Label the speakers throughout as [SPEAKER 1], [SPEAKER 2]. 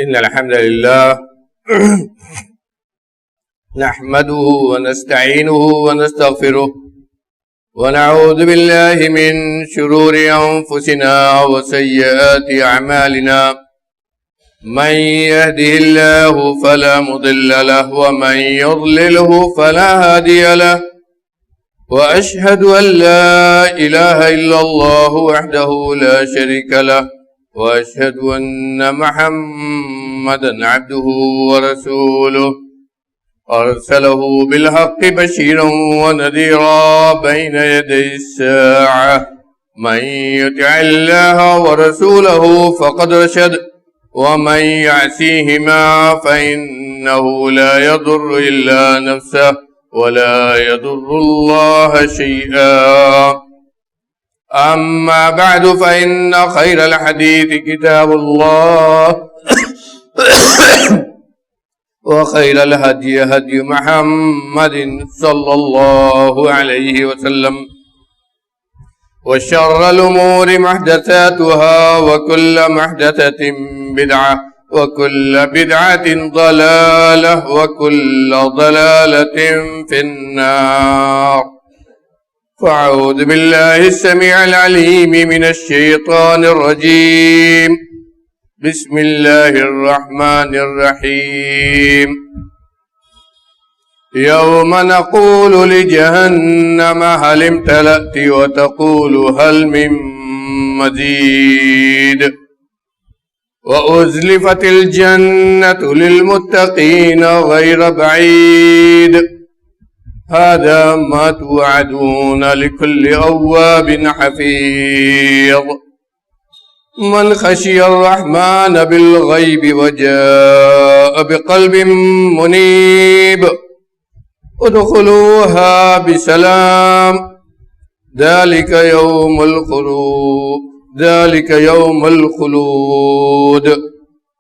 [SPEAKER 1] إن الحمد لله نحمده ونستعينه ونستغفره ونعوذ بالله من شرور أنفسنا وسيئات أعمالنا من يهده الله فلا مضل له ومن يضلله فلا هادي له وأشهد أن لا إله إلا الله وحده لا شريك له وأشهد أن محمدا عبده ورسوله أرسله بالحق بشيرا ونذيرا بين يدي الساعة من يطع الله ورسوله فقد رشد ومن يعصيهما فإنه لا يضر إلا نفسه ولا يضر الله شيئا. أما بعد فإن خير الحديث كتاب الله وخير الهدي هدي محمد صلى الله عليه وسلم وشر الأمور محدثاتها وكل محدثة بدعة وكل بدعة ضلالة وكل ضلالة في النار. فأعوذ بالله السميع العليم من الشيطان الرجيم. بسم الله الرحمن الرحيم. يوم نقول لجهنم هل امتلأت وتقول هل من مزيد وأزلفت الجنة للمتقين غير بعيد هذا ما توعدون لكل أواب حفيظ من خشي الرحمن بالغيب وجاء بقلب منيب ادخلوها بسلام ذلك يوم الخلود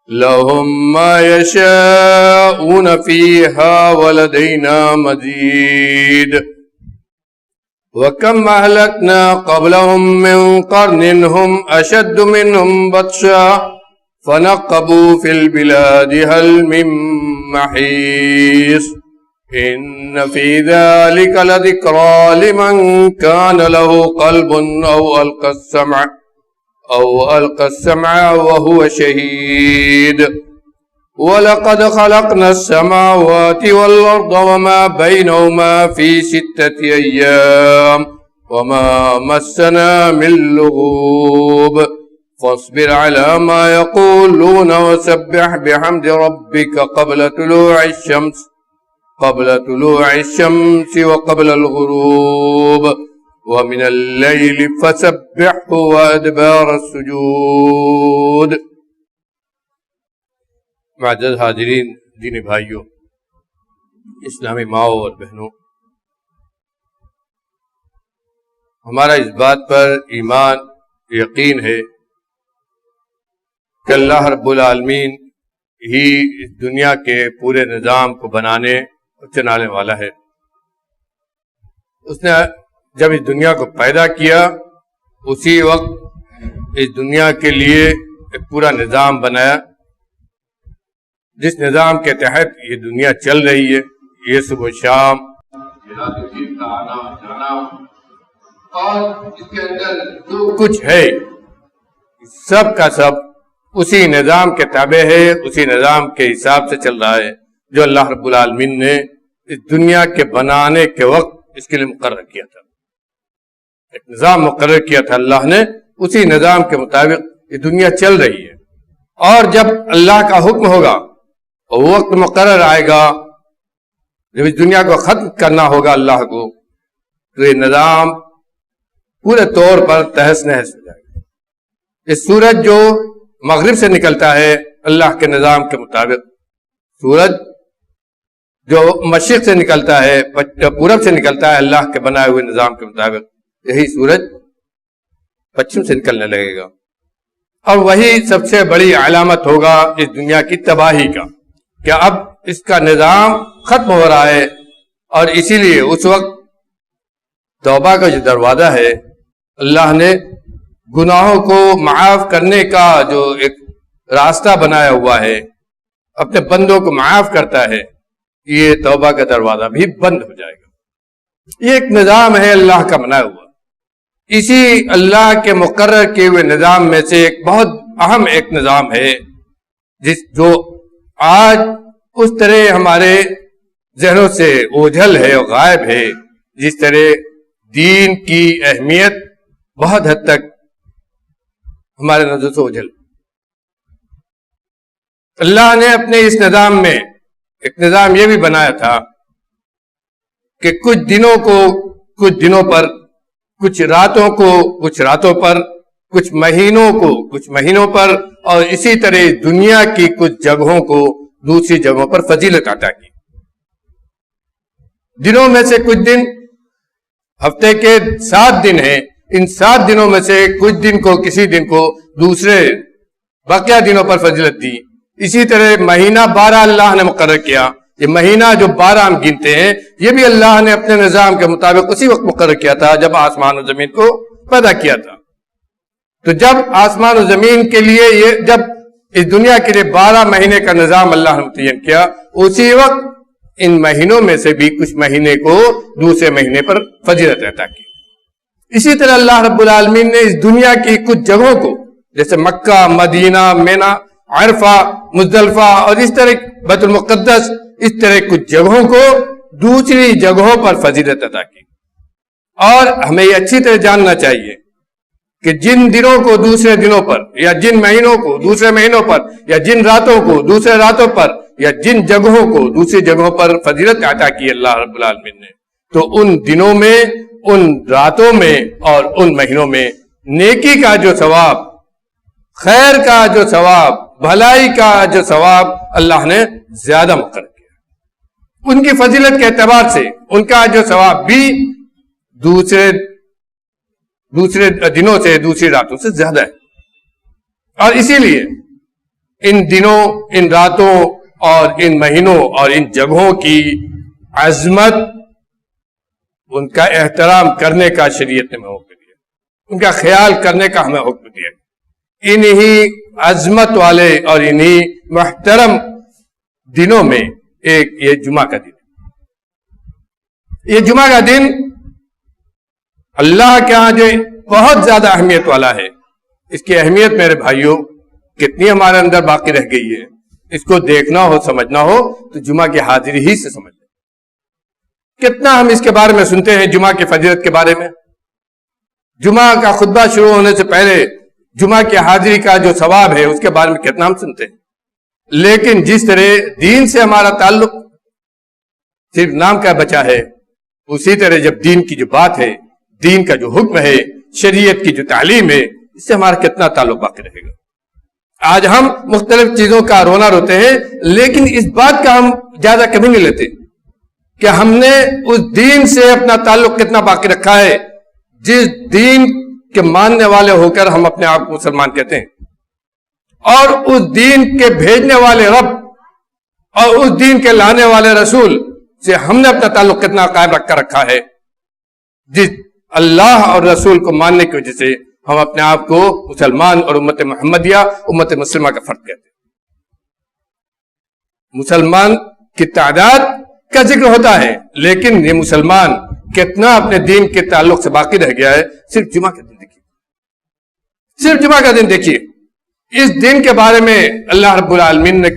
[SPEAKER 1] لهم ما يشاءون فيها ولدينا مزيد. وكم أهلكنا قبلهم من قرن هم أشد منهم بطشا فنقبوا في البلاد هل من محيص إن في ذلك لذكرى لمن كان له قلب أو ألقى السمع وهو شهيد. ولقد خلقنا السماوات والأرض وما بينهما في 6 أيام وما مسنا من لغوب فاصبر على ما يقولون وسبح بحمد ربك قبل طلوع الشمس وقبل الغروب ومن الليل فسبحه وأدبار السجود. معزز حاضرین، دینی بھائیوں، اسلامی ماؤں اور بہنوں، ہمارا اس بات پر ایمان یقین ہے کہ اللہ رب العالمین ہی اس دنیا کے پورے نظام کو بنانے اور چلانے والا ہے. اس نے جب اس دنیا کو پیدا کیا اسی وقت اس دنیا کے لیے ایک پورا نظام بنایا جس نظام کے تحت یہ دنیا چل رہی ہے. یہ صبح و شام کا آنا جانا اور اس کے اندر جو کچھ ہے سب کا سب اسی نظام کے تابع ہے، اسی نظام کے حساب سے چل رہا ہے جو اللہ رب العالمین نے اس دنیا کے بنانے کے وقت اس کے لیے مقرر کیا تھا. ایک نظام مقرر کیا تھا اللہ نے، اسی نظام کے مطابق یہ دنیا چل رہی ہے. اور جب اللہ کا حکم ہوگا اور وقت مقرر آئے گا جب اس دنیا کو ختم کرنا ہوگا اللہ کو، تو یہ نظام پورے طور پر تہس نہس ہو جائے گا. یہ سورج جو مغرب سے نکلتا ہے اللہ کے نظام کے مطابق، سورج جو مشرق سے نکلتا ہے، پورب سے نکلتا ہے اللہ کے بنائے ہوئے نظام کے مطابق، یہی سورج پچھم سے نکلنے لگے گا. اور وہی سب سے بڑی علامت ہوگا اس دنیا کی تباہی کا کہ اب اس کا نظام ختم ہو رہا ہے. اور اسی لیے اس وقت توبہ کا جو دروازہ ہے اللہ نے گناہوں کو معاف کرنے کا جو ایک راستہ بنایا ہوا ہے، اپنے بندوں کو معاف کرتا ہے، یہ توبہ کا دروازہ بھی بند ہو جائے گا۔ یہ ایک نظام ہے اللہ کا بنایا ہوا۔ اسی اللہ کے مقرر کیے ہوئے نظام میں سے ایک بہت اہم ایک نظام ہے جو آج اس طرح ہمارے ذہنوں سے اوجھل ہے اور غائب ہے، جس طرح دین کی اہمیت بہت حد تک ہمارے نظر سے اوجھل۔ اللہ نے اپنے اس نظام میں ایک نظام یہ بھی بنایا تھا کہ کچھ دنوں پر، کچھ راتوں کو کچھ راتوں پر، کچھ مہینوں کو کچھ مہینوں پر، اور اسی طرح دنیا کی کچھ جگہوں کو دوسری جگہوں پر فضیلت عطا کی۔ دنوں میں سے کچھ دن، ہفتے کے 7 دن ہیں، ان 7 دنوں میں سے کچھ دن کو، کسی دن کو دوسرے بقیہ دنوں پر فضیلت دی۔ اسی طرح مہینہ 12 اللہ نے مقرر کیا۔ یہ مہینہ جو 12 ہم گنتے ہیں، یہ بھی اللہ نے اپنے نظام کے مطابق اسی وقت مقرر کیا تھا جب آسمان و زمین کو پیدا کیا تھا۔ تو جب آسمان و زمین کے لیے جب اس دنیا کے لیے 12 مہینے کا نظام اللہ نے متعین کیا، اسی وقت ان مہینوں میں سے بھی کچھ مہینے کو دوسرے مہینے پر فضیلت عطا کی۔ اسی طرح اللہ رب العالمین نے اس دنیا کی کچھ جگہوں کو، جیسے مکہ، مدینہ، مینا، عرفہ، مزدلفہ اور اس طرح بیت المقدس، اس طرح کچھ جگہوں کو دوسری جگہوں پر فضیلت عطا کی۔ اور ہمیں یہ اچھی طرح جاننا چاہیے کہ جن دنوں کو دوسرے دنوں پر، یا جن مہینوں کو دوسرے مہینوں پر، یا جن راتوں کو دوسرے راتوں پر، یا جن جگہوں کو دوسری جگہوں پر فضیلت عطا کی اللہ رب العالمین نے، تو ان دنوں میں، ان راتوں میں اور ان مہینوں میں نیکی کا جو ثواب، خیر کا جو ثواب، بھلائی کا جو ثواب اللہ نے زیادہ مقرر کیا۔ ان کی فضیلت کے اعتبار سے ان کا جو ثواب بھی دوسرے دنوں سے، دوسری راتوں سے زیادہ ہے۔ اور اسی لیے ان دنوں، ان راتوں اور ان مہینوں اور ان جگہوں کی عظمت، ان کا احترام کرنے کا شریعت نے ہمیں حکم دیا، ان کا خیال کرنے کا ہمیں حکم دیا۔ انہی عظمت والے اور انہی محترم دنوں میں ایک یہ جمعہ کا دن ہے۔ یہ جمعہ کا دن اللہ کے ہاں جو بہت زیادہ اہمیت والا ہے۔ اس کی اہمیت میرے بھائیوں کتنی ہمارے اندر باقی رہ گئی ہے، اس کو دیکھنا ہو، سمجھنا ہو تو جمعہ کی حاضری ہی سے سمجھ لیں۔ کتنا ہم اس کے بارے میں سنتے ہیں، جمعہ کی فضیلت کے بارے میں۔ جمعہ کا خطبہ شروع ہونے سے پہلے جمعہ کی حاضری کا جو ثواب ہے اس کے بارے میں کتنا ہم سنتے ہیں، لیکن جس طرح دین سے ہمارا تعلق صرف نام کا بچا ہے، اسی طرح جب دین کی جو بات ہے، دین کا جو حکم ہے، شریعت کی جو تعلیم ہے، اس سے ہمارا کتنا تعلق باقی رہے گا۔ آج ہم مختلف چیزوں کا رونا روتے ہیں، لیکن اس بات کا ہم زیادہ کبھی نہیں لیتے کہ ہم نے اس دین سے اپنا تعلق کتنا باقی رکھا ہے جس دین کے ماننے والے ہو کر ہم اپنے آپ کو مسلمان کہتے ہیں، اور اس دین کے بھیجنے والے رب اور اس دین کے لانے والے رسول سے ہم نے اپنا تعلق کتنا قائم رکھ کر رکھا ہے، جس اللہ اور رسول کو ماننے کی وجہ سے ہم اپنے آپ کو مسلمان اور امت محمدیہ، امت مسلمہ کا فرد کہتے ہیں۔ مسلمان کی تعداد کا ذکر ہوتا ہے، لیکن یہ مسلمان کتنا اپنے دین کے تعلق سے باقی رہ گیا ہے، صرف جمعہ کا دن دیکھیے، صرف جمعہ کا دن دیکھیے۔ اس دن کے بارے میں اللہ رب العالمین نے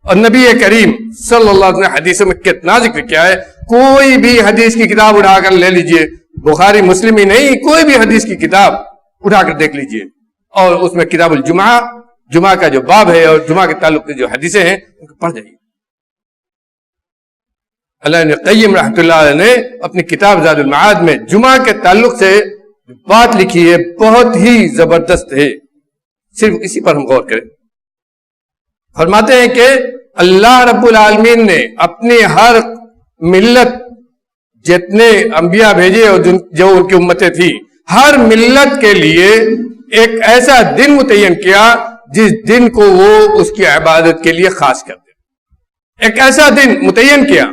[SPEAKER 1] اور نبی کریم صلی اللہ علیہ وسلم نے حدیثوں میں کتنا ذکر کیا ہے۔ کوئی بھی حدیث کی کتاب اٹھا کر لے لیجئے، بخاری مسلم ہی نہیں، کوئی بھی حدیث کی کتاب اٹھا کر دیکھ لیجئے، اور اس میں کتاب الجمعہ، جمعہ کا جو باب ہے اور جمعہ کے تعلق سے جو حدیثیں ہیں ان کو پڑھ جائیے۔ اللہ ابن قیم رحمۃ اللہ علیہ نے اپنی کتاب زاد المعاد میں جمعہ کے تعلق سے بات لکھی ہے، بہت ہی زبردست ہے، صرف اسی پر ہم غور کریں۔ فرماتے ہیں کہ اللہ رب العالمین نے اپنی ہر ملت، جتنے انبیاء بھیجے اور جو ان کی امتیں تھی، ہر ملت کے لیے ایک ایسا دن متعین کیا جس دن کو وہ اس کی عبادت کے لیے خاص کر دے۔ ایک ایسا دن متعین کیا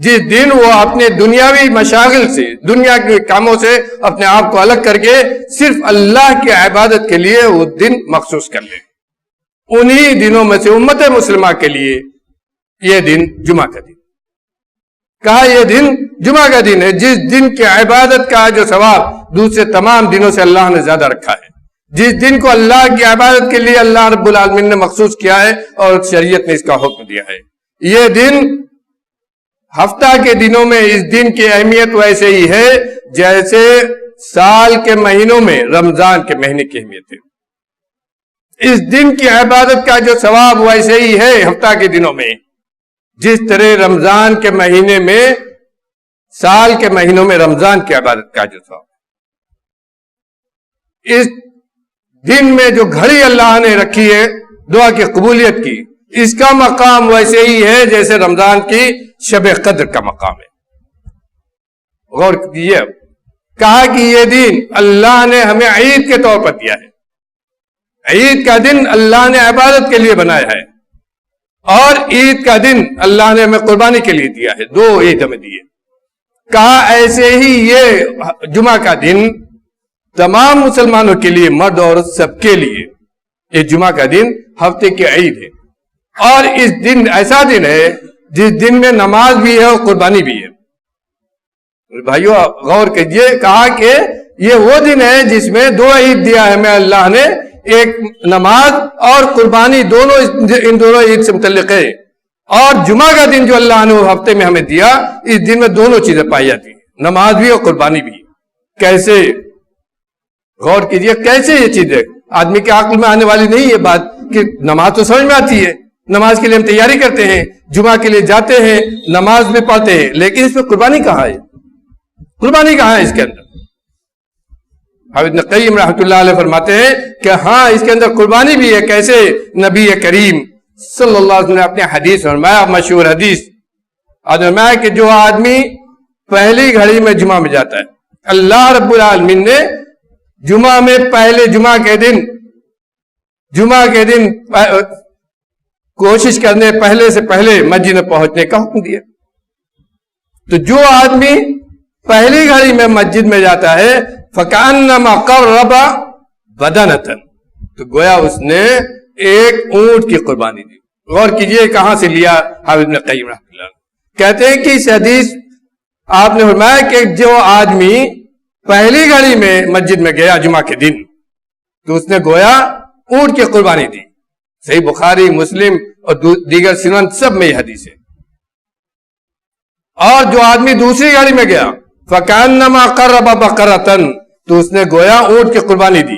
[SPEAKER 1] جس دن وہ اپنے دنیاوی مشاغل سے، دنیا کے کاموں سے اپنے آپ کو الگ کر کے صرف اللہ کی عبادت کے لیے وہ دن مخصوص کر لے۔ انہی دنوں میں سے امت مسلمہ کے لیے یہ دن جمعہ کا دن کہا. یہ دن جمعہ کا دن ہے جس دن کی عبادت کا جو ثواب دوسرے تمام دنوں سے اللہ نے زیادہ رکھا ہے, جس دن کو اللہ کی عبادت کے لیے اللہ رب العالمین نے مخصوص کیا ہے اور شریعت نے اس کا حکم دیا ہے. یہ دن ہفتہ کے دنوں میں اس دن کی اہمیت ویسے ہی ہے جیسے سال کے مہینوں میں رمضان کے مہینے کی اہمیت ہے. اس دن کی عبادت کا جو ثواب ویسے ہی ہے ہفتہ کے دنوں میں جس طرح رمضان کے مہینے میں سال کے مہینوں میں رمضان کی عبادت کا جو ثواب. اس دن میں جو گھڑی اللہ نے رکھی ہے دعا کی قبولیت کی, اس کا مقام ویسے ہی ہے جیسے رمضان کی شب قدر کا مقام ہے. غور کیجیے, کہا کہ یہ دن اللہ نے ہمیں عید کے طور پر دیا ہے. عید کا دن اللہ نے عبادت کے لیے بنایا ہے اور عید کا دن اللہ نے ہمیں قربانی کے لیے دیا ہے. دو عید ہمیں دیے. کہا ایسے ہی یہ جمعہ کا دن تمام مسلمانوں کے لیے, مرد اور سب کے لیے یہ جمعہ کا دن ہفتے کی عید ہے. اور اس دن ایسا دن ہے جس دن میں نماز بھی ہے اور قربانی بھی ہے. بھائیو غور کیجیے, کہا کہ یہ وہ دن ہے جس میں دو عید دیا ہے ہمیں اللہ نے, ایک نماز اور قربانی, دونوں ان دونوں عید سے متعلق ہے. اور جمعہ کا دن جو اللہ نے ہفتے میں ہمیں دیا, اس دن میں دونوں چیزیں پائی جاتی ہیں, نماز بھی اور قربانی بھی. کیسے؟ غور کیجیے کیسے یہ چیز ہے. آدمی کے عقل میں آنے والی نہیں یہ بات کہ نماز تو سمجھ میں آتی ہے, نماز کے لیے ہم تیاری کرتے ہیں, جمعہ کے لیے جاتے ہیں, نماز بھی پڑھتے ہیں, لیکن اس میں قربانی کہاں ہے؟ قربانی کہاں ہے اس کے اندر؟ ابن قیم رحمۃ اللہ علیہ فرماتے ہیں کہ ہاں اس کے اندر قربانی بھی ہے. کیسے؟ نبی کریم صلی اللہ علیہ وسلم نے اپنے حدیث فرمایا, مشہور حدیث فرمایا کہ جو آدمی پہلی گھڑی میں جمعہ میں جاتا ہے, اللہ رب العالمین نے جمعہ میں پہلے جمعہ کے دن کوشش کرنے پہلے سے پہلے مسجد میں پہنچنے کا حکم دیا. تو جو آدمی پہلی گھڑی میں مسجد میں جاتا ہے فَكَأَنَّمَا قَرَّبَ بَدَنَةً, تو گویا اس نے ایک اونٹ کی قربانی دی. غور کیجئے کہاں سے لیا حافظ ابن قیم رحمۃ اللہ. کہتے ہیں کہ اس حدیث آپ نے فرمایا کہ جو آدمی پہلی گھڑی میں مسجد میں گیا جمعہ کے دن تو اس نے گویا اونٹ کی قربانی دی. صحیح بخاری, مسلم اور دیگر سنن سب میں یہ حدیث ہے. اور جو آدمی دوسری گھڑی میں گیا فَكَأَنَّمَا قَرَّبَ بَقَرَةً, تو اس نے گویا اونٹ کی قربانی دی.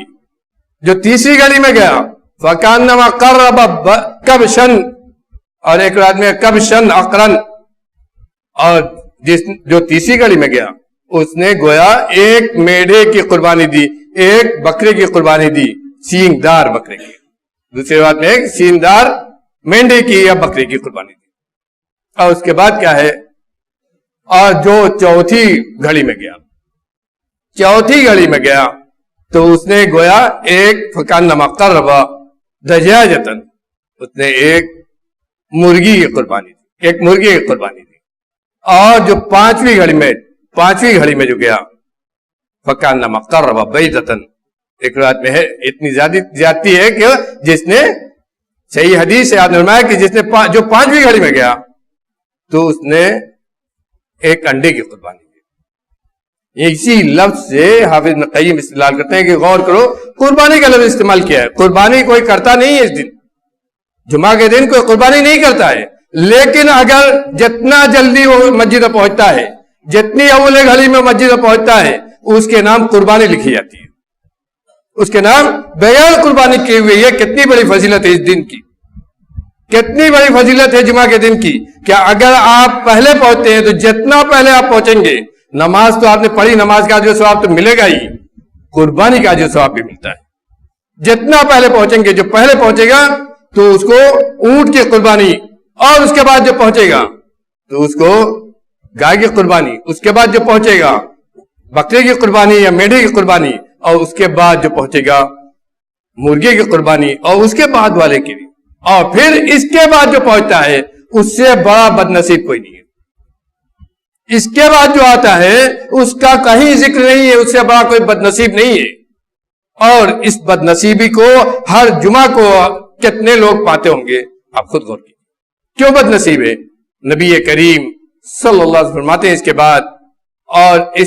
[SPEAKER 1] جو تیسری گھڑی میں گیا فَكَأَنَّمَا قَرَّبَ كَبْشًا, اور ایک آدمی کبشن اقرن, اور جو تیسری گھڑی میں گیا اس نے گویا ایک میڑھے کی قربانی دی, ایک بکرے کی قربانی دی, سینگ دار بکرے کی. دوسری بات میں ایک سینگ دار مینڈے کی یا بکرے کی قربانی دی. اور اس کے بعد کیا ہے, اور جو چوتھی گھڑی میں گیا تو اس نے گویا ایک فَكَأَنَّمَا قَرَّبَ دَجَاجَةً, اس نے ایک مرغی کی قربانی دی. اور جو پانچویں گھڑی میں جو گیا فَكَأَنَّمَا قَرَّبَ بَيْضَةً, ایک رات میں ہے اتنی زیادتی ہے کہ جس نے, صحیح حدیث ہے آپ نے فرمایا کہ جس نے جو پانچویں گھڑی میں گیا تو اس نے ایک انڈے کی قربانی دی. اسی لفظ سے حافظ ابن قیم استدلال کرتے ہیں کہ غور کرو, قربانی کا لفظ استعمال کیا ہے. قربانی کوئی کرتا نہیں ہے اس دن, جمعہ کے دن کوئی قربانی نہیں کرتا ہے, لیکن اگر جتنا جلدی وہ مسجد میں پہنچتا ہے, جتنی اول گھڑی میں مسجد میں پہنچتا ہے, اس کے نام قربانی لکھی جاتی ہے, اس کے نام بغیر قربانی کی ہوئی ہے. کتنی بڑی فضیلت ہے اس دن کی, کتنی بڑی فضیلت ہے جمعہ کے دن کی. کہ اگر آپ پہلے پہنچتے ہیں تو جتنا پہلے آپ پہنچیں گے, نماز تو آپ نے پڑھی, نماز کا جو ثواب تو ملے گا ہی, قربانی کا جو ثواب بھی ملتا ہے. جتنا پہلے پہنچیں گے, جو پہلے پہنچے گا تو اس کو اونٹ کی قربانی, اور اس کے بعد جو پہنچے گا تو اس کو گائے کی قربانی, اس کے بعد جو پہنچے گا بکرے کی قربانی یا میڑھے کی قربانی, اور اس کے بعد جو پہنچے گا مرغے کی قربانی, اور اس کے بعد والے کی بھی, اور پھر اس کے بعد جو پہنچتا ہے اس سے بڑا بدنصیب کوئی نہیں ہے. اس کے بعد جو آتا ہے اس کا کہیں ذکر نہیں ہے, اس سے بڑا کوئی بدنصیب نہیں ہے. اور اس بدنصیبی کو ہر جمعہ کو کتنے لوگ پاتے ہوں گے؟ آپ خود غور کیجیے، کیوں بد نصیب ہے؟ نبی کریم صلی اللہ علیہ وسلم فرماتے ہیں اس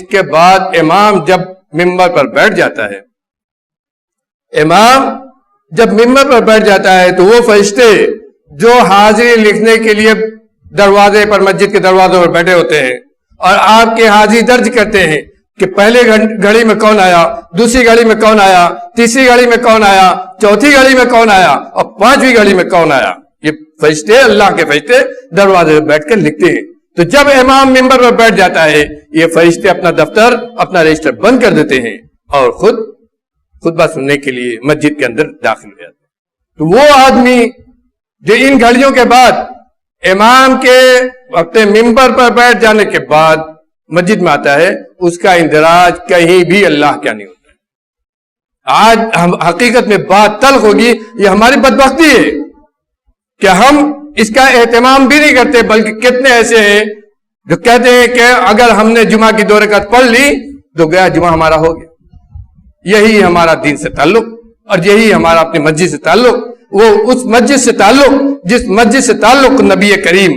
[SPEAKER 1] کے بعد امام جب ممبر پر بیٹھ جاتا ہے، امام جب ممبر پر بیٹھ جاتا ہے تو وہ فرشتے جو حاضری لکھنے کے لیے دروازے پر، مسجد کے دروازوں پر بیٹھے ہوتے ہیں اور آپ کے حاضری درج کرتے ہیں کہ پہلے گھڑی میں کون آیا، دوسری گھڑی میں کون آیا، تیسری گھڑی میں کون آیا، چوتھی گھڑی میں کون آیا اور پانچویں گھڑی میں کون آیا، یہ فرشتے، اللہ کے فرشتے دروازے پر بیٹھ کر لکھتے ہیں۔ تو جب امام ممبر پر بیٹھ جاتا ہے، یہ فرشتے اپنا دفتر، اپنا رجسٹر بند کر دیتے ہیں اور خود خطبہ سننے کے لیے مسجد کے اندر داخل ہو جاتے ہیں۔ تو وہ آدمی جو ان گھڑیوں کے بعد امام کے وقت ممبر پر بیٹھ جانے کے بعد مسجد میں آتا ہے، اس کا اندراج کہیں بھی اللہ کیا نہیں ہوتا ہے۔ آج ہم حقیقت میں بات تلخ ہوگی، یہ ہماری بدبختی ہے کہ ہم اس کا اہتمام بھی نہیں کرتے، بلکہ کتنے ایسے ہیں جو کہتے ہیں کہ اگر ہم نے جمعہ کی 2 رکعت پڑھ لی تو گیا جمعہ ہمارا ہو گیا۔ یہی ہمارا دین سے تعلق اور یہی ہمارا اپنی مسجد سے تعلق، وہ اس مسجد سے تعلق جس مسجد سے تعلق نبی کریم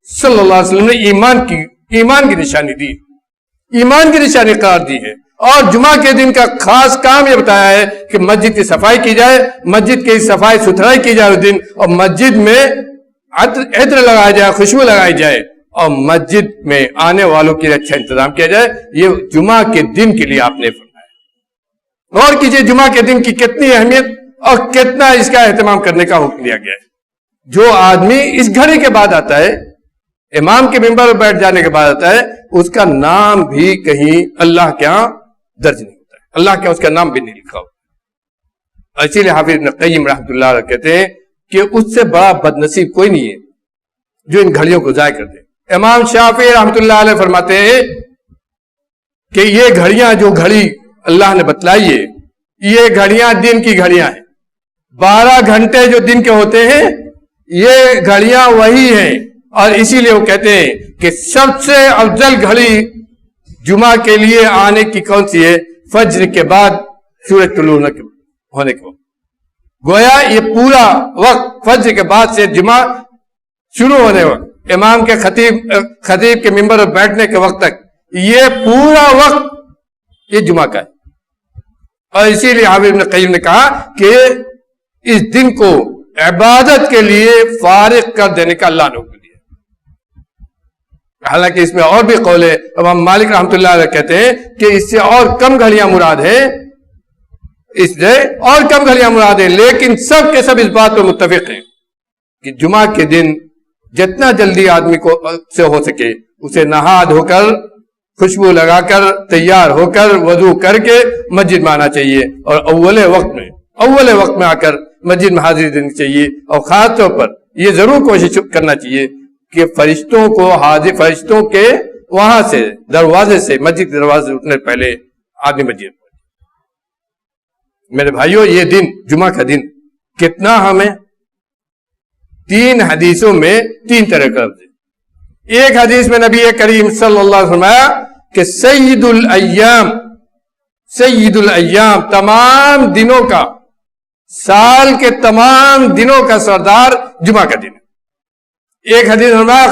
[SPEAKER 1] صلی اللہ علیہ وسلم نے ایمان کی نشانی دی، ایمان کی نشانی قرار دی ہے۔ اور جمعہ کے دن کا خاص کام یہ بتایا ہے کہ مسجد کی صفائی کی جائے، مسجد کی صفائی ستھرائی کی جائے اس دن، اور مسجد میں عطر لگایا جائے، خوشبو لگائی جائے اور مسجد میں آنے والوں کے لیے اچھا انتظام کیا جائے۔ یہ جمعہ کے دن کے لیے آپ نے فرمایا۔ اور کیجئے جمعہ کے دن کی کتنی اہمیت اور کتنا اس کا اہتمام کرنے کا حکم دیا گیا ہے۔ جو آدمی اس گھڑی کے بعد آتا ہے، امام کے ممبر پر بیٹھ جانے کے بعد آتا ہے، اس کا نام بھی کہیں اللہ کے ہاں درج نہیں ہوتا ہے، اللہ کے ہاں اس کا نام بھی نہیں لکھا ہوتا۔ اسی لیے حافظ ابن قیم رحمۃ اللہ علیہ کہتے ہیں کہ اس سے بڑا بد نصیب کوئی نہیں ہے جو ان گھڑیوں کو ضائع کر دے۔ امام شافعی رحمۃ اللہ علیہ فرماتے ہیں کہ یہ گھڑیاں جو گھڑی اللہ نے بتلائی ہے، یہ گھڑیاں دن کی گھڑیاں ہیں، 12 گھنٹے جو دن کے ہوتے ہیں یہ گھڑیاں وہی ہیں۔ اور اسی لیے وہ کہتے ہیں کہ سب سے افضل گھڑی جمعہ کے لیے آنے کی کون سی ہے؟ فجر کے بعد سورج طلوع ہونے کے وقت۔ گویا یہ پورا وقت فجر کے بعد سے جمعہ شروع ہونے وقت، امام کے خطیب کے ممبر پر بیٹھنے کے وقت تک، یہ پورا وقت یہ جمعہ کا ہے۔ اور اسی لیے حافظ ابن قیم نے کہا کہ اس دن کو عبادت کے لیے فارغ کر دینے کا اللہ نے حکم دیا۔ حالانکہ اس میں اور بھی قول ہے، امام مالک رحمۃ اللہ علیہ کہتے ہیں کہ اس سے اور کم گھڑیاں مراد ہیں، اس سے اور کم گھڑیاں مراد ہیں، لیکن سب کے سب اس بات پر متفق ہیں کہ جمعہ کے دن جتنا جلدی آدمی کو سے ہو سکے اسے نہا دھو کر، خوشبو لگا کر، تیار ہو کر، وضو کر کے مسجد میں آنا چاہیے، اور اول وقت میں آ کر مسجد میں حاضری دینی چاہیے۔ اور خاص طور پر یہ ضرور کوشش کرنا چاہیے کہ فرشتوں کے وہاں سے دروازے سے، مسجد کے دروازے سے اٹھنے پہلے آدمی مسجد پہنچے۔ میرے بھائیوں، یہ دن جمعہ کا دن کتنا ہمیں 3 حدیثوں میں 3 طرح کا لفظ ہے۔ ایک حدیث میں نبی کریم صلی اللہ علیہ وسلم فرمایا کہ سید الایام، تمام دنوں کا، سال کے تمام دنوں کا سردار جمعہ کا دن ہے۔ ایک حدیث فرمایا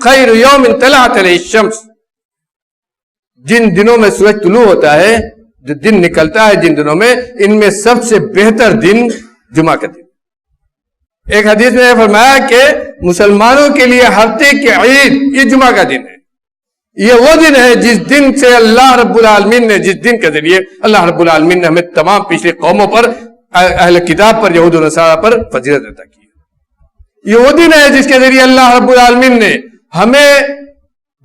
[SPEAKER 1] خیر یوم طلعت علیہ الشمس، جن دنوں میں سورج طلوع ہوتا ہے، جو دن نکلتا ہے جن دنوں میں، ان میں سب سے بہتر دن جمعہ کا دن۔ ایک حدیث میں فرمایا کہ مسلمانوں کے لیے ہفتے کی عید یہ جمعہ کا دن ہے۔ یہ وہ دن ہے جس دن سے اللہ رب العالمین نے، جس دن کے ذریعے اللہ رب العالمین نے ہمیں تمام پچھلی قوموں پر، اہل کتاب پر، یہود و نصارہ پر فضیلت عطا کی ہے۔ یہ وہ دن ہے جس کے ذریعے اللہ رب العالمین نے ہمیں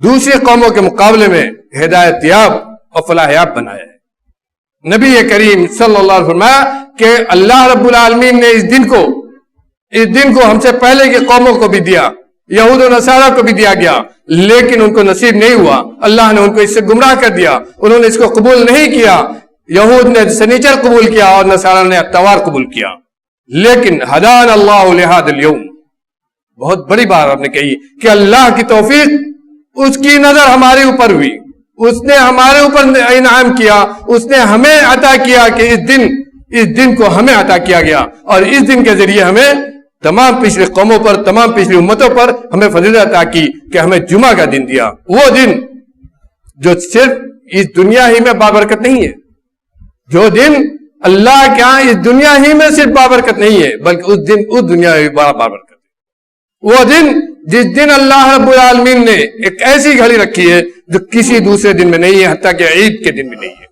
[SPEAKER 1] دوسری قوموں کے مقابلے میں ہدایت یاب اور فلاح یاب بنایا ہے۔ نبی کریم صلی اللہ علیہ وسلم فرمایا کہ اللہ رب العالمین نے اس دن کو ہم سے پہلے کی قوموں کو بھی دیا، یہود و نصارہ کو بھی دیا گیا، لیکن ان کو نصیب نہیں ہوا، اللہ نے ان کو اس سے گمراہ کر دیا، انہوں نے اس کو قبول نہیں کیا۔ یہود نے سنیچر قبول کیا اور نصارہ نے اتوار قبول کیا۔ لیکن ہدانا اللہ لہذا اليوم، بہت بڑی بات آپ نے کہی کہ اللہ کی توفیق، اس کی نظر ہمارے اوپر ہوئی، اس نے ہمارے اوپر انعام کیا، اس نے ہمیں عطا کیا کہ اس دن اس دن کو ہمیں عطا کیا گیا، اور اس دن کے ذریعے ہمیں تمام پچھلی قوموں پر، تمام پچھلی امتوں پر ہمیں فضیلت عطا کی کہ ہمیں جمعہ کا دن دیا، وہ دن جو صرف اس دنیا ہی میں بابرکت نہیں ہے، جو دن اللہ کے ہاں اس دنیا ہی میں صرف بابرکت نہیں ہے بلکہ اس دن اس دنیا میں بھی بڑا بابرکت ہے۔ وہ دن جس دن اللہ رب العالمین نے ایک ایسی گھڑی رکھی ہے جو کسی دوسرے دن میں نہیں ہے، حتیٰ کہ عید کے دن میں نہیں ہے،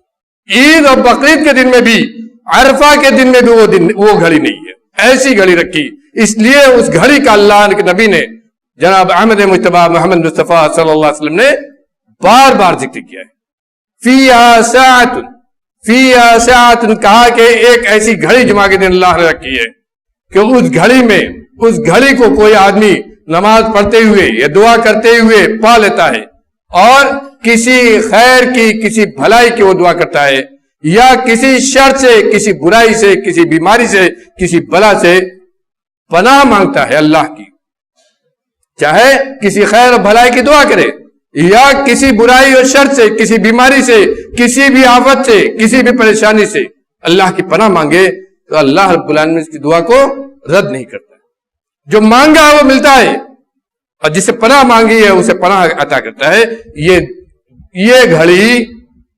[SPEAKER 1] عید اور بقرعید کے دن میں بھی، عرفہ کے دن میں بھی وہ گھڑی نہیں ہے، ایسی گھڑی رکھی۔ اس لیے اس گھڑی کا اللہ کے نبی نے جناب احمد مجتبی محمد مصطفیٰ صلی اللہ علیہ وسلم نے بار بار ذکر کیا ہے، فیہا ساعۃ، فیہا ساعۃ، کہا کہ ایک ایسی گھڑی جمعہ کے دن اللہ نے رکھی ہے کہ اس گھڑی میں، اس گھڑی کو کوئی آدمی نماز پڑھتے ہوئے یا دعا کرتے ہوئے پا لیتا ہے، اور کسی خیر کی، کسی بھلائی کی وہ دعا کرتا ہے، یا کسی شر سے، کسی برائی سے، کسی بیماری سے، کسی بلا سے پناہ مانگتا ہے اللہ کی، چاہے کسی خیر اور بھلائی کی دعا کرے یا کسی برائی اور شر سے، کسی بیماری سے، کسی بھی آفت سے، کسی بھی پریشانی سے اللہ کی پناہ مانگے تو اللہ رب العالمین اس کی دعا کو رد نہیں کرتا، جو مانگا ہے وہ ملتا ہے، اور جسے پناہ مانگی ہے اسے پناہ عطا کرتا ہے۔ یہ گھڑی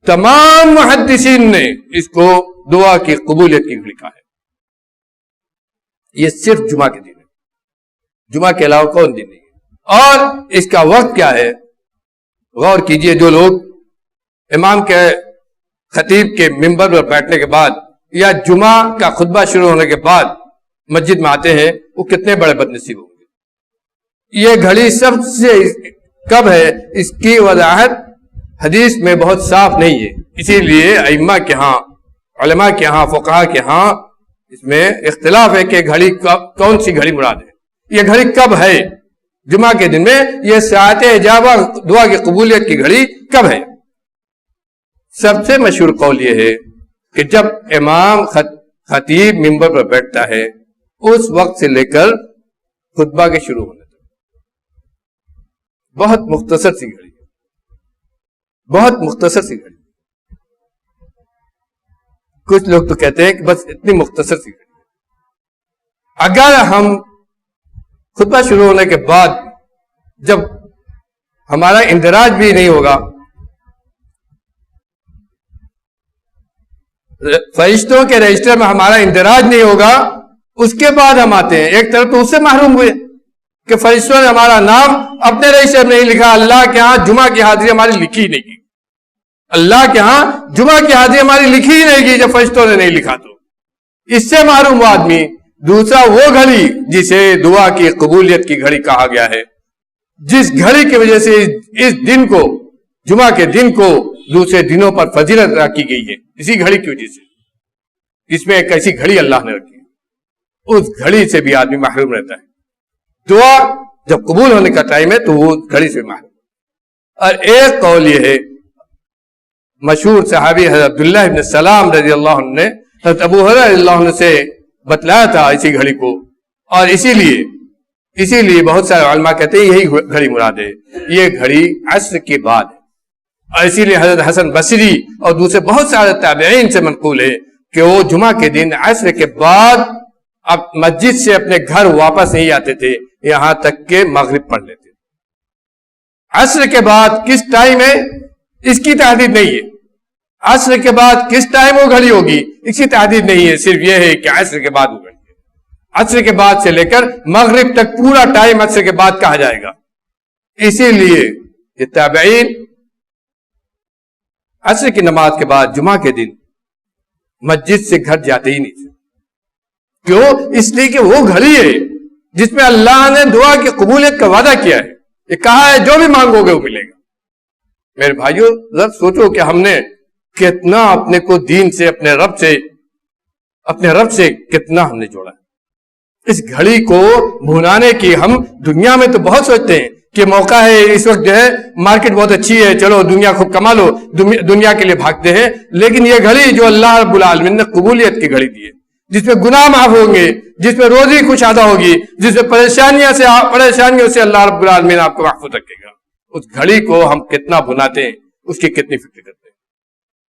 [SPEAKER 1] تمام محدثین نے اس کو دعا کی قبولیت کی گھڑی کہا ہے۔ یہ صرف جمعہ کے دن ہے، جمعہ کے علاوہ کون دن نہیں ہے۔ اور اس کا وقت کیا ہے، غور کیجئے، جو لوگ امام کے، خطیب کے منبر پر بیٹھنے کے بعد یا جمعہ کا خطبہ شروع ہونے کے بعد مسجد میں آتے ہیں، وہ کتنے بڑے بد نصیب ہوں گے۔ یہ گھڑی سب سے کب ہے، اس کی وضاحت حدیث میں بہت صاف نہیں ہے، اسی لیے ائمہ کے ہاں، علماء کے ہاں، فقہاء کے ہاں اس میں اختلاف ہے کہ گھڑی کون سی گھڑی مراد ہے، یہ گھڑی کب ہے جمعہ کے دن میں، یہ ساعت اجابہ دعا کی قبولیت کی گھڑی کب ہے۔ سب سے مشہور قول یہ ہے کہ جب امام خطیب منبر پر بیٹھتا ہے اس وقت سے لے کر خطبہ کے شروع ہونے تک، بہت مختصر سی گھڑی ہے، بہت مختصر سی گھڑی۔ کچھ لوگ تو کہتے ہیں کہ بس اتنی مختصر سی گھڑی۔ اگر ہم خطبہ شروع ہونے کے بعد جب ہمارا اندراج بھی نہیں ہوگا، فرشتوں کے رجسٹر میں ہمارا اندراج نہیں ہوگا، اس کے بعد ہم آتے ہیں، ایک طرف تو اس سے محروم ہوئے کہ فرشتوں نے ہمارا نام اپنے رجسٹر میں نہیں لکھا، اللہ کے ہاں جمعہ کی حاضری ہماری لکھی ہی نہیں کی، اللہ کے ہاں جمعہ کی حاضری ہماری لکھی ہی نہیں کی جب فرشتوں نے نہیں لکھا، تو اس سے محروم ہوا آدمی۔ دوسرا وہ گھڑی جسے دعا کی قبولیت کی گھڑی کہا گیا ہے، جس گھڑی کی وجہ سے اس دن کو، جمعہ کے دن کو دوسرے دنوں پر فضیلت رکھی گئی ہے، اسی گھڑی کی وجہ سے، اس میں ایک ایسی گھڑی اللہ نے رکھی ہے، اس گھڑی سے بھی آدمی محروم رہتا ہے۔ دعا جب قبول ہونے کا ٹائم ہے تو وہ گھڑی سے محروم۔ اور ایک قول یہ ہے، مشہور صحابی حضرت عبداللہ ابن سلام رضی اللہ عنہ نے حضرت ابو ہریرہ رضی اللہ عنہ سے بتلایا تھا اسی گھڑی کو، اور اسی لیے بہت سارے علماء کہتے ہیں یہی گھڑی مراد ہے، یہ گھڑی عصر کے بعد ہے، اور اسی لیے حضرت حسن بصری اور دوسرے بہت سارے تابعین سے منقول ہے کہ وہ جمعہ کے دن عصر کے بعد اب مسجد سے اپنے گھر واپس نہیں آتے تھے یہاں تک کہ مغرب پڑھ لیتے۔ عصر کے بعد کس ٹائم ہے اس کی تحدید نہیں ہے، عصر کے بعد کس ٹائم وہ گھڑی ہوگی اس کی تحدید نہیں ہے، صرف یہ ہے کہ عصر کے بعد وہ گھڑی ہے۔ عصر کے بعد سے لے کر مغرب تک پورا ٹائم عصر کے بعد کہا جائے گا، اسی لیے یہ تابعین عصر کی نماز کے بعد جمعہ کے دن مسجد سے گھر جاتے ہی نہیں تھے۔ کیوں؟ اس لیے کہ وہ گھڑی ہے جس میں اللہ نے دعا کی قبولیت کا وعدہ کیا ہے، یہ کہا ہے جو بھی مانگو گے وہ ملے گا۔ میرے بھائیوں ذرا سوچو کہ ہم نے کتنا اپنے کو دین سے، اپنے رب سے کتنا ہم نے جوڑا ہے۔ اس گھڑی کو بھنانے کی ہم دنیا میں تو بہت سوچتے ہیں کہ موقع ہے، اس وقت جو ہے مارکیٹ بہت اچھی ہے، چلو دنیا خوب کما لو، دنیا کے لیے بھاگتے ہیں، لیکن یہ گھڑی جو اللہ رب العالمین نے قبولیت کی گھڑی دی ہے، جس میں گناہ معاف ہوں گے، جس میں روزی کشادہ ہوگی، جس میں پریشانیوں سے اللہ رب العالمین آپ کو محفوظ رکھے گا، اس گھڑی کو ہم کتنا بھناتے ہیں، اس کی کتنی فکر کرتے ہیں۔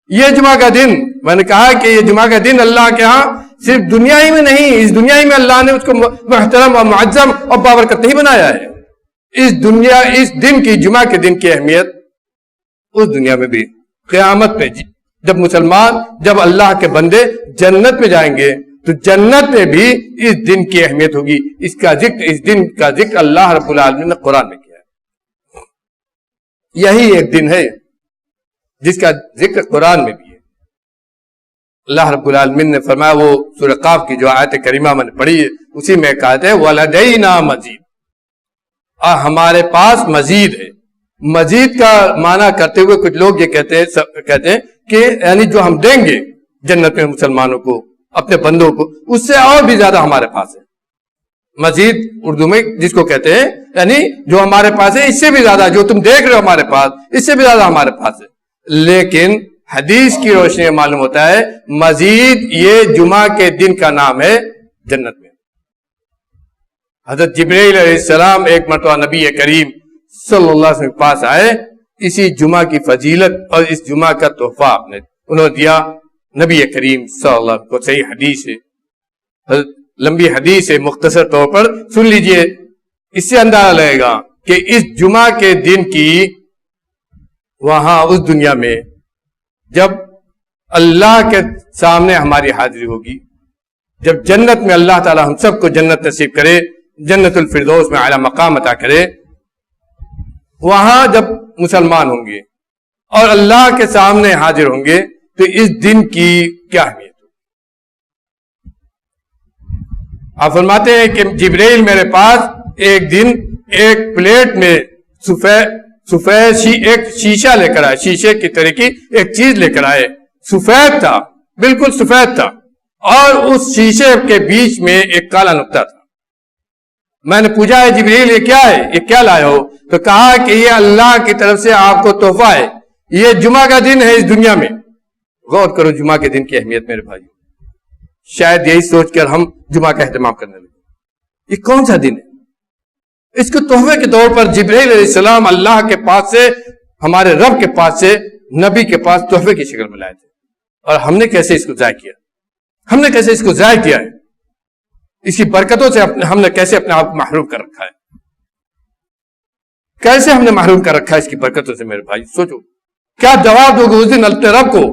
[SPEAKER 1] یہ جمعہ کا دن، میں نے کہا کہ یہ جمعہ کا دن اللہ کے ہاں صرف دنیا ہی میں نہیں، اس دنیا ہی میں اللہ نے اس کو محترم اور معظم اور بابرکت نہیں بنایا ہے، اس دن کی، جمعہ کے دن کی اہمیت اس دنیا میں بھی، قیامت پہ جب مسلمان، جب اللہ کے بندے جنت میں جائیں گے تو جنت میں بھی اس دن کی اہمیت ہوگی، اس دن کا ذکر اللہ رب العالمین نے قرآن میں کیا ہے۔ یہی ایک دن ہے جس کا ذکر قرآن میں بھی ہے۔ اللہ رب العالمین نے فرمایا، وہ سورہ قاف کی جو آیت کریمہ میں نے پڑھی ہے اسی میں کہا ہے وَلَدَيْنَا مَزِيدٌ، ہمارے پاس مزید ہے۔ مزید کا معنی کرتے ہوئے کچھ لوگ یہ کہتے ہیں کہ یعنی جو ہم دیں گے جنت میں مسلمانوں کو، اپنے بندوں کو، اس سے اور بھی زیادہ ہمارے پاس ہے۔ مزید اردو میں جس کو کہتے ہیں یعنی جو ہمارے پاس ہے اس سے بھی زیادہ، جو تم دیکھ رہے ہو ہمارے پاس، اس سے بھی زیادہ ہمارے پاس ہے۔ لیکن حدیث کی روشنی میں معلوم ہوتا ہے مزید یہ جمعہ کے دن کا نام ہے جنت میں۔ حضرت جبرائیل علیہ السلام ایک مرتبہ نبی کریم صلی اللہ علیہ وسلم کے پاس آئے، اسی جمعہ کی فضیلت اور اس جمعہ کا تحفہ انہوں نے دیا نبی کریم صلی اللہ علیہ وسلم کو۔ صحیح حدیث ہے، لمبی حدیث ہے، مختصر طور پر سن لیجئے، اس سے اندازہ لگے گا کہ اس جمعہ کے دن کی وہاں اس دنیا میں جب اللہ کے سامنے ہماری حاضری ہوگی، جب جنت میں اللہ تعالی ہم سب کو جنت نصیب کرے، جنت الفردوس میں اعلیٰ مقام عطا کرے، وہاں جب مسلمان ہوں گے اور اللہ کے سامنے حاضر ہوں گے تو اس دن کی کیا اہمیت ہوگی۔ آپ فرماتے ہیں کہ جبرائیل میرے پاس ایک دن ایک پلیٹ میں سفید ایک شیشہ لے کر آئے، شیشے کی طرح کی ایک چیز لے کر آئے، سفید تھا، بالکل سفید تھا، اور اس شیشے کے بیچ میں ایک کالا نقطہ تھا۔ میں نے پوچھا ہے جبرائیل یہ کیا ہے، یہ کیا لائے ہو؟ تو کہا کہ یہ اللہ کی طرف سے آپ کو تحفہ ہے، یہ جمعہ کا دن ہے اس دنیا میں۔ غور کرو جمعہ کے دن کی اہمیت میرے بھائی، شاید یہی سوچ کر ہم جمعہ کا اہتمام کرنے لگے۔ یہ کون سا دن ہے؟ اس کو تحفے کے طور پر جبرائیل علیہ السلام اللہ کے پاس سے، ہمارے رب کے پاس سے نبی کے پاس تحفے کی شکل میں لائے تھے، اور ہم نے کیسے اس کو ضائع کیا، ہم نے کیسے اس کو ضائع کیا ہے، اس کی برکتوں سے ہم نے کیسے اپنے آپ کو محروم کر رکھا ہے، کیسے ہم نے محروم کر رکھا ہے اس کی برکتوں سے۔ میرے بھائی سوچو کیا جواب دو گے اس دن اپنے رب کو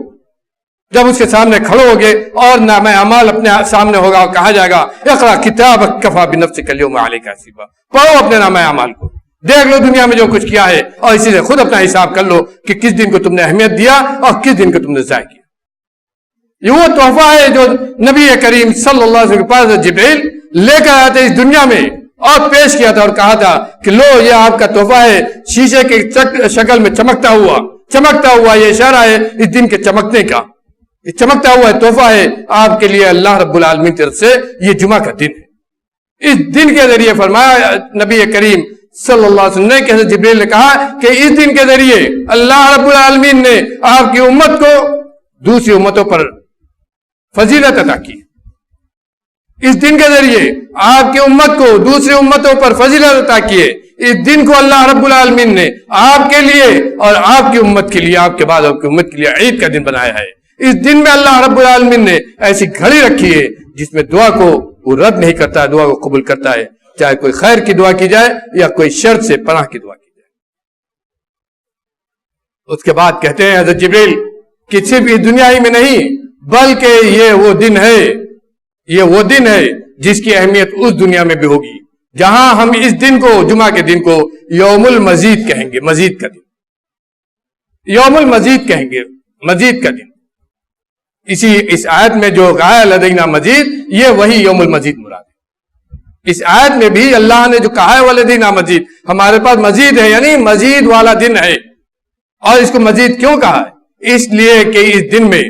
[SPEAKER 1] جب اس کے سامنے کھڑے ہوگے اور نامہ اعمال اپنے سامنے ہوگا اور کہا جائے گا اقرا کتابک کفی بنفسک الیوم علیک حسیبا، پڑھو اپنے نامہ اعمال کو، دیکھ لو دنیا میں جو کچھ کیا ہے اور اسی سے خود اپنا حساب کر لو کہ کس دن کو تم نے اہمیت دیا اور کس دن کو تم نے ضائع کیا۔ یہ وہ تحفہ ہے جو نبی کریم صلی اللہ علیہ وسلم کے پاس جبرائیل لے کر آئے تھے اس دنیا میں اور پیش کیا تھا اور کہا تھا کہ لو یہ آپ کا تحفہ ہے، شیشے کی شکل میں چمکتا ہوا یہ اشارہ ہے اس دن کے چمکنے کا، یہ چمکتا ہوا تحفہ ہے آپ کے لیے اللہ رب العالمین کی طرف سے، یہ جمعہ کا دن ہے۔ اس دن کے ذریعے فرمایا نبی کریم صلی اللہ علیہ وسلم نے کہ جبرائیل نے کہا کہ اس دن کے ذریعے اللہ رب العالمین نے آپ کی امت کو دوسری امتوں پر فضیلت عطا کی، اس دن کے ذریعے آپ کی امت کو دوسری امتوں پر فضیلت عطا کی ہے۔ اس دن کو اللہ رب العالمین نے آپ کے لیے اور آپ کی امت کے لیے، آپ کے بعد آپ کی امت کے لیے عید کا دن بنایا ہے۔ اس دن میں اللہ رب العالمین نے ایسی گھڑی رکھی ہے جس میں دعا کو وہ رد نہیں کرتا، دعا کو قبول کرتا ہے، چاہے کوئی خیر کی دعا کی جائے یا کوئی شر سے پناہ کی دعا کی جائے۔ اس کے بعد کہتے ہیں حضرت جبرائیل کہ صرف اس دنیا ہی میں نہیں بلکہ یہ وہ دن ہے جس کی اہمیت اس دنیا میں بھی ہوگی، جہاں ہم اس دن کو، جمعہ کے دن کو یوم المزید کہیں گے، مزید کا دن، یوم المزید کہیں گے، مزید کا دن۔ اس آیت میں جو کہا ہے لدینا مزید، یہ وہی یوم المزید مراد ہے۔ اس آیت میں بھی اللہ نے جو کہا ہے لدینا مزید، ہمارے پاس مزید ہے، یعنی مزید والا دن ہے۔ اور اس کو مزید کیوں کہا ہے؟ اس لیے کہ اس دن میں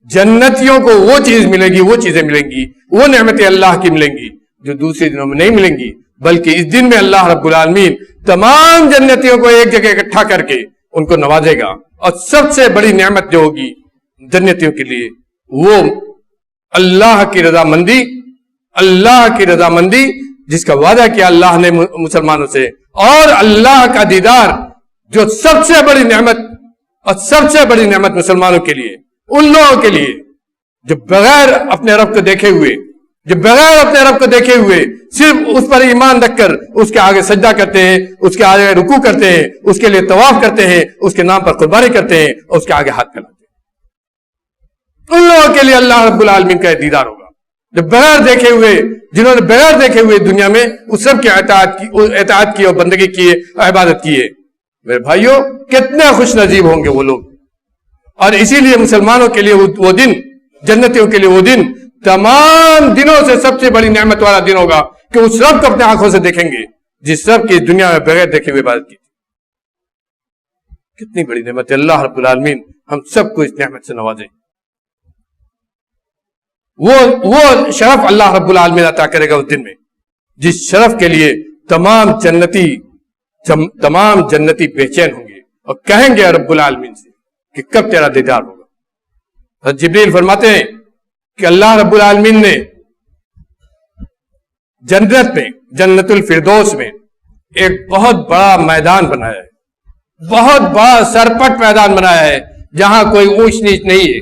[SPEAKER 1] جنتیوں کو وہ چیز ملے گی، وہ چیزیں ملیں گی، وہ نعمتیں اللہ کی ملیں گی جو دوسرے دنوں میں نہیں ملیں گی، بلکہ اس دن میں اللہ رب العالمین تمام جنتیوں کو ایک جگہ اکٹھا کر کے ان کو نوازے گا، اور سب سے بڑی نعمت جو ہوگی جنتیوں کے لیے وہ اللہ کی رضامندی، اللہ کی رضامندی جس کا وعدہ کیا اللہ نے مسلمانوں سے، اور اللہ کا دیدار جو سب سے بڑی نعمت اور سب سے بڑی نعمت مسلمانوں کے لیے، ان لوگوں کے لیے جو بغیر اپنے رب کو دیکھے ہوئے، صرف اس پر ایمان رکھ کر اس کے آگے سجدہ کرتے ہیں، اس کے آگے رکوع کرتے ہیں، اس کے لیے طواف کرتے ہیں، اس کے نام پر قربانی کرتے ہیں اور اس کے آگے ہاتھ پھیلاتے ہیں، ان لوگوں کے لیے اللہ رب العالمین کا دیدار ہوگا جو بغیر دیکھے ہوئے، جنہوں نے بغیر دیکھے ہوئے دنیا میں اس سب کی اطاعت کی اور بندگی کی اور عبادت کی ہے۔ میرے بھائیوں، کتنے خوش نصیب ہوں گے وہ لوگ۔ اور اسی لیے مسلمانوں کے لیے وہ دن، جنتیوں کے لیے وہ دن تمام دنوں سے سب سے بڑی نعمت والا دن ہوگا کہ اس رب کو اپنے آنکھوں سے دیکھیں گے جس رب کی دنیا میں بغیر دیکھے ہوئے عبادت کی تھی۔ کتنی بڑی نعمت ہے، اللہ رب العالمین ہم سب کو اس نعمت سے نوازے۔ وہ شرف اللہ رب العالمین عطا کرے گا اس دن میں جس شرف کے لیے تمام جنتی بے چین ہوں گے اور کہیں گے رب العالمین سے کہ کب تیرا دیدار ہوگا۔ حضرت جبریل فرماتے ہیں کہ اللہ رب العالمین نے جنت میں، جنت الفردوس میں ایک بہت بڑا میدان بنایا ہے، بہت بڑا سرپٹ میدان بنایا ہے جہاں کوئی اونچ نیچ نہیں ہے۔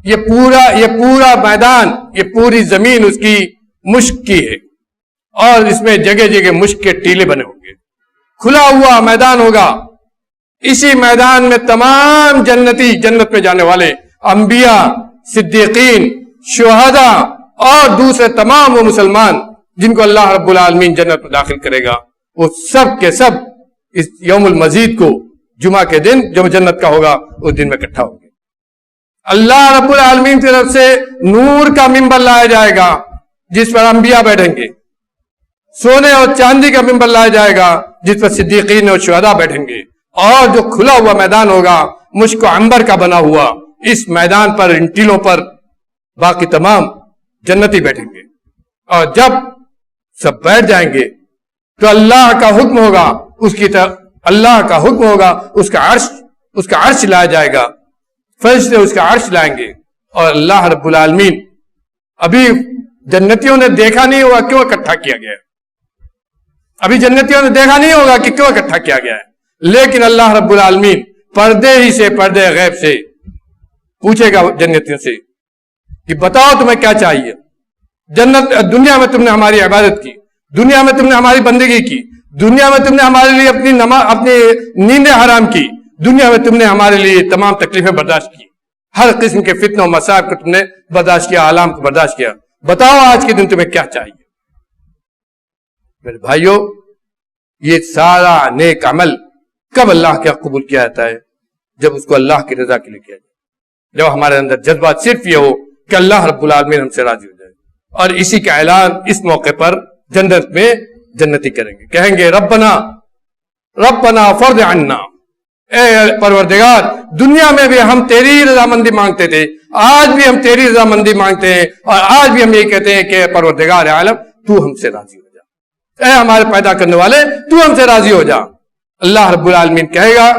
[SPEAKER 1] یہ پورا میدان، یہ پوری زمین اس کی مشک کی ہے اور اس میں جگہ جگہ مشک کے ٹیلے بنے ہوں گے، کھلا ہوا میدان ہوگا۔ اسی میدان میں تمام جنتی، جنت میں جانے والے انبیاء، صدیقین، شہداء اور دوسرے تمام وہ مسلمان جن کو اللہ رب العالمین جنت میں داخل کرے گا، وہ سب کے سب اس یوم المزید کو، جمعہ کے دن جو جنت کا ہوگا، اس دن میں اکٹھا ہوں گے۔ اللہ رب العالمین کی طرف سے نور کا ممبر لایا جائے گا جس پر انبیاء بیٹھیں گے، سونے اور چاندی کا ممبر لایا جائے گا جس پر صدیقین اور شہداء بیٹھیں گے، اور جو کھلا ہوا میدان ہوگا مشک و عنبر کا بنا ہوا، اس میدان پر، ان ٹیلوں پر باقی تمام جنتی بیٹھیں گے، اور جب سب بیٹھ جائیں گے تو اللہ کا حکم ہوگا، اس کی طرف اللہ کا حکم ہوگا، اس کا عرش لایا جائے گا، فرشتے اس کا عرش لائیں گے، اور اللہ رب العالمین، ابھی جنتیوں نے دیکھا نہیں ہوگا کیوں اکٹھا کیا گیا ہے، ابھی جنتیوں نے دیکھا نہیں ہوگا کہ کیوں اکٹھا کیا گیا ہے، لیکن اللہ رب العالمین پردے غیب سے پوچھے گا جنتیوں سے کہ بتاؤ تمہیں کیا چاہیے؟ دنیا میں تم نے ہماری عبادت کی، دنیا میں تم نے ہماری بندگی کی، دنیا میں تم نے ہمارے لیے اپنی نیندیں حرام کی، دنیا میں تم نے ہمارے لیے تمام تکلیفیں برداشت کی، ہر قسم کے فتنوں و مصائب کو تم نے برداشت کیا، آلام کو برداشت کیا، بتاؤ آج کے دن تمہیں کیا چاہیے؟ میرے بھائیوں، یہ سارا نیک عمل کب اللہ کا قبول کیا جاتا ہے؟ جب اس کو اللہ کی رضا کے لیے کیا جائے، جب ہمارے اندر جذبات صرف یہ ہو کہ اللہ رب العالمین ہم سے راضی ہو جائے، اور اسی کا اعلان اس موقع پر جنت میں جنتی کریں گے، کہیں گے ربنا فرض عنا، اے پروردگار دنیا میں بھی ہم تیری رضامندی مانگتے تھے، آج بھی ہم تیری رضامندی مانگتے ہیں، اور آج بھی ہم یہ کہتے ہیں کہ پروردگار عالم تو ہم سے راضی ہو جا، اے ہمارے پیدا کرنے والے تو ہم سے راضی ہو جا۔ اللہ رب العالمین کہے گا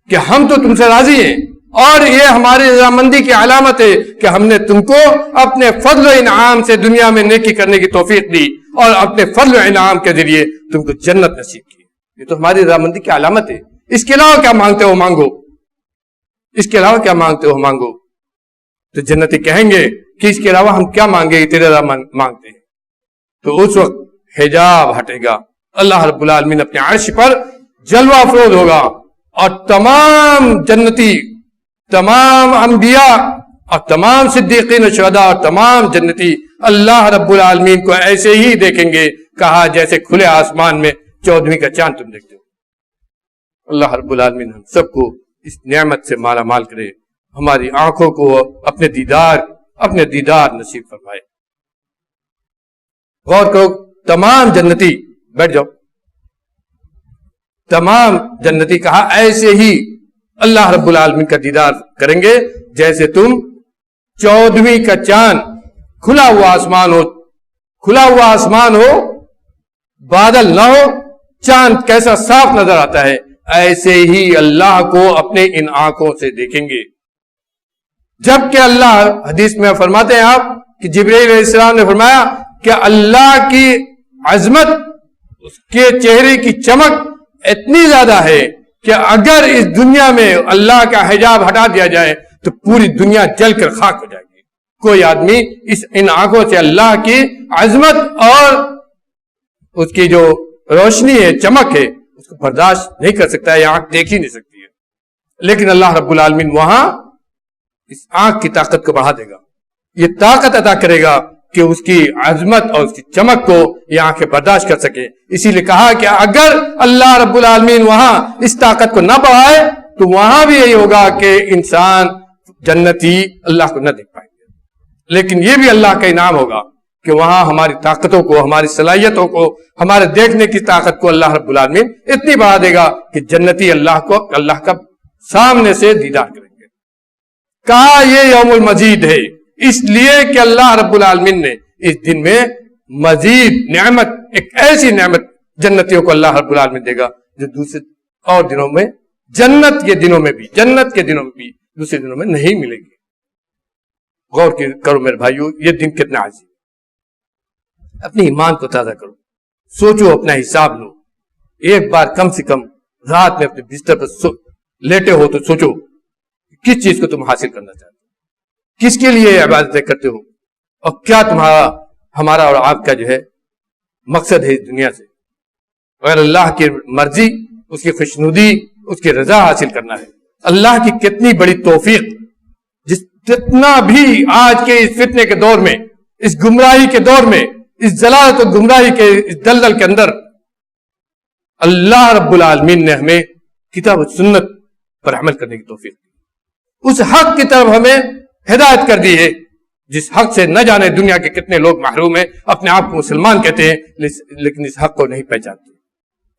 [SPEAKER 1] کہ ہم تو تم سے راضی ہیں، اور یہ ہماری رضامندی کی علامت ہے کہ ہم نے تم کو اپنے فضل و انعام سے دنیا میں نیکی کرنے کی توفیق دی، اور اپنے فضل و انعام کے ذریعے تم کو جنت نصیب کی۔ یہ تو ہماری رضامندی کی علامت ہے، اس کے علاوہ کیا مانگتے ہو مانگو، اس کے علاوہ کیا مانگتے ہو مانگو۔ تو جنتی کہیں گے کہ اس کے علاوہ ہم کیا مانگے، تیرے رضا مانگتے ہیں۔ تو اس وقت حجاب ہٹے گا، اللہ رب العالمین اپنے عرش پر جلوہ افروز ہوگا، اور تمام جنتی، تمام انبیاء اور تمام صدیقین و شہداء اور تمام جنتی اللہ رب العالمین کو ایسے ہی دیکھیں گے، کہا جیسے کھلے آسمان میں 14ویں کا چاند تم دیکھتے ہو۔ اللہ رب العالمین ہم سب کو اس نعمت سے مالا مال کرے، ہماری آنکھوں کو اپنے دیدار نصیب فرمائے۔ غور کرو، تمام جنتی، بیٹھ جاؤ، تمام جنتی کہا ایسے ہی اللہ رب العالمین کا دیدار کریں گے جیسے تم 14ویں کا چاند، کھلا ہوا آسمان ہو، بادل نہ ہو، چاند کیسا صاف نظر آتا ہے، ایسے ہی اللہ کو اپنے ان آنکھوں سے دیکھیں گے۔ جبکہ اللہ حدیث میں فرماتے ہیں آپ کہ جبرائیل علیہ السلام نے فرمایا کہ اللہ کی عظمت، اس کے چہرے کی چمک اتنی زیادہ ہے کہ اگر اس دنیا میں اللہ کا حجاب ہٹا دیا جائے تو پوری دنیا جل کر خاک ہو جائے گی. کوئی آدمی ان آنکھوں سے اللہ کی عظمت اور اس کی جو روشنی ہے، چمک ہے، اس کو برداشت نہیں کر سکتا ہے، یہ آنکھ دیکھ ہی نہیں سکتی ہے. لیکن اللہ رب العالمین وہاں اس آنکھ کی طاقت کو بڑھا دے گا، یہ طاقت عطا کرے گا کہ اس کی عظمت اور اس کی چمک کو یہ آنکھیں برداشت کر سکے. اسی لیے کہا کہ اگر اللہ رب العالمین وہاں اس طاقت کو نہ بڑھائے تو وہاں بھی یہی ہوگا کہ انسان جنتی اللہ کو نہ دیکھ پائیں گے. لیکن یہ بھی اللہ کا انعام ہوگا کہ وہاں ہماری طاقتوں کو، ہماری صلاحیتوں کو، ہمارے دیکھنے کی طاقت کو اللہ رب العالمین اتنی بڑھا دے گا کہ جنتی اللہ کا سامنے سے دیدار کریں گے. کہا یہ یوم المزید ہے اس لیے کہ اللہ رب العالمین نے اس دن میں مزید نعمت، ایک ایسی نعمت جنتیوں کو اللہ رب العالمین دے گا جو دوسرے اور دنوں میں، جنت کے دنوں میں بھی دوسرے دنوں میں نہیں ملے گی. غور کرو میرے بھائیو، یہ دن کتنا عظیم ہے. اپنی ایمان کو تازہ کرو، سوچو، اپنا حساب لو. ایک بار کم سے کم رات میں اپنے بستر پر لیٹے ہو تو سوچو کس چیز کو تم حاصل کرنا چاہتے ہو، کس کے لیے عبادتیں کرتے ہو، اور کیا ہمارا اور آپ کا جو ہے مقصد ہے اس دنیا سے. اگر اللہ کی مرضی، اس کی خوشنودی، اس کی رضا حاصل کرنا ہے. اللہ کی کتنی بڑی توفیق، جتنا بھی آج کے اس فتنے کے دور میں، اس گمراہی کے دور میں، اس ضلالت و گمراہی کے اس دلدل کے اندر اللہ رب العالمین نے ہمیں کتاب و سنت پر عمل کرنے کی توفیق دی. اس حق کی طرف ہمیں ہدایت کر دی ہے جس حق سے نہ جانے دنیا کے کتنے لوگ محروم ہیں. اپنے آپ کو مسلمان کہتے ہیں لیکن اس حق کو نہیں پہچانتے.